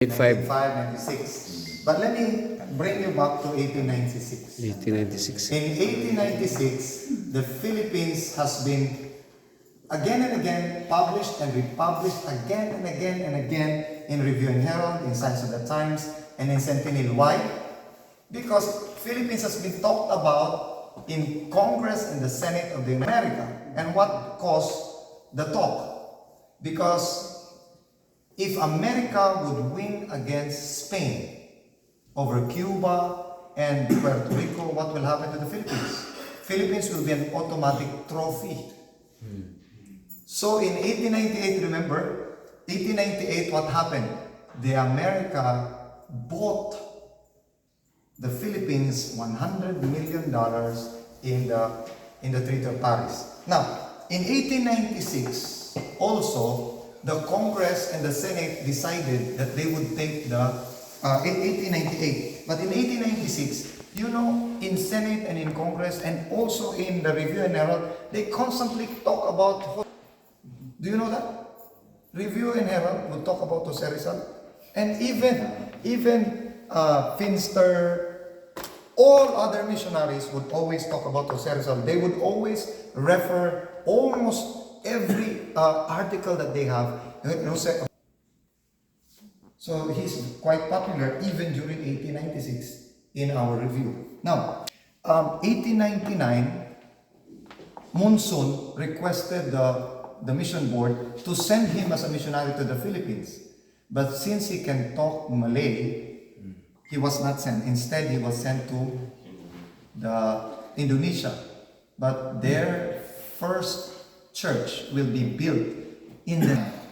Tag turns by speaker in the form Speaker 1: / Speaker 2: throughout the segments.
Speaker 1: 85.
Speaker 2: 96. But let me bring you back to 1896.
Speaker 1: 1896.
Speaker 2: In 1896, the Philippines has been again and again published and republished again and again and again in Review and Herald, in Signs of the Times, and in Sentinel. Why? Because Philippines has been talked about in Congress and the Senate of the America. And what caused the talk? Because if America would win against Spain over Cuba and Puerto Rico, what will happen to the Philippines? Philippines will be an automatic trophy. So in 1898, remember, 1898, what happened? The America bought the Philippines $100 million in the Treaty of Paris. Now, in 1896, also, the Congress and the Senate decided that they would take the, in 1898. But in 1896, you know, in Senate and in Congress and also in the Review and Herald, they constantly talk about, do you know that? Review and Herald would talk about Jose Rizal. And even Finster, all other missionaries would always talk about Jose Rizal. They would always refer almost every article that they have. So he's quite popular even during 1896 in our review. Now, 1899, Monsoon requested the mission board to send him as a missionary to the Philippines. But since he can talk Malay, he was not sent. Instead, he was sent to Indonesia. But their first church will be built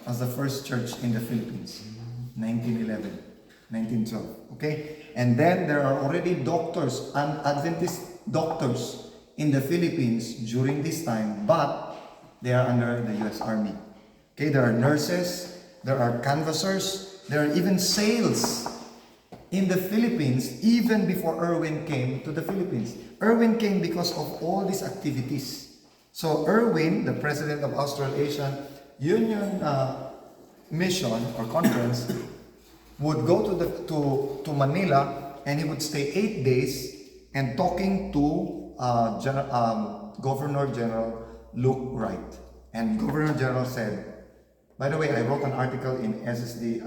Speaker 2: as the first church in the Philippines, 1911, 1912. Okay, and then there are already doctors and Adventist doctors in the Philippines during this time, but they are under the U.S. Army. Okay, there are nurses, there are canvassers, there are even sales in the Philippines even before Erwin came to the Philippines. Erwin came because of all these activities. So Erwin, the president of Australasian Union Mission or Conference, would go to Manila and he would stay 8 days and talking to Governor General Luke Wright. And Governor General said, by the way, I wrote an article in SSD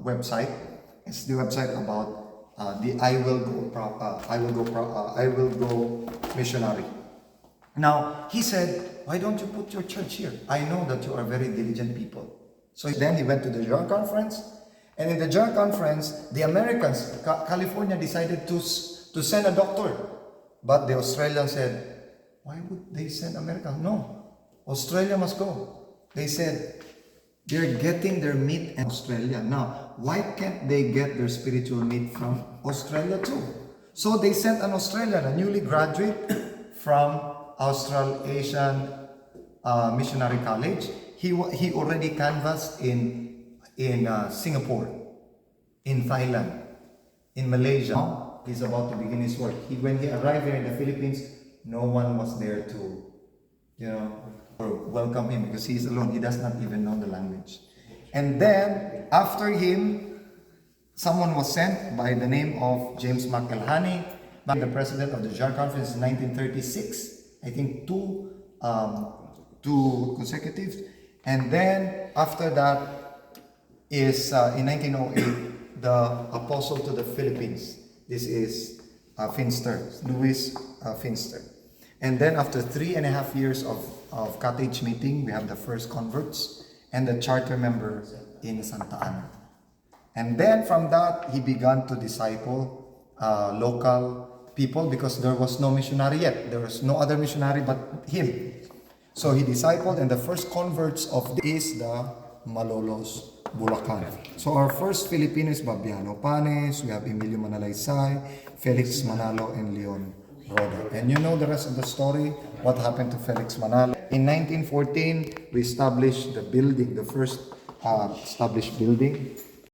Speaker 2: website about the I will go missionary. Now, he said, why don't you put your church here? I know that you are very diligent people. So then he went to the Joint Conference, and in the Joint Conference, the Americans, California, decided to send a doctor. But the Australians said, why would they send America? No, Australia must go. They said, they're getting their meat in Australia. Now, why can't they get their spiritual meat from Australia too? So they sent an Australian, a newly graduate from Australasian Missionary College. He already canvassed in Singapore, in Thailand, in Malaysia. Now, he's about to begin his work. When he arrived here in the Philippines, no one was there to, welcome him because he's alone. He does not even know the language. And then after him, someone was sent by the name of James McElhaney, the president of the Joint Conference in 1936. I think two consecutive. And then after that is in 1908, the apostle to the Philippines. This is Finster, Louis Finster. And then after 3.5 years of cottage meeting, we have the first converts and the charter member in Santa Ana. And then from that, he began to disciple local people because there was no missionary yet. There was no other missionary but him. So he discipled, and the first converts of this is the Malolos, Bulacan. So our first Filipino is Babiano Panes, we have Emilio Manalaysay, Felix Manalo, and Leon Roda. And you know the rest of the story, what happened to Felix Manalo. In 1914, we established the building, the first established building.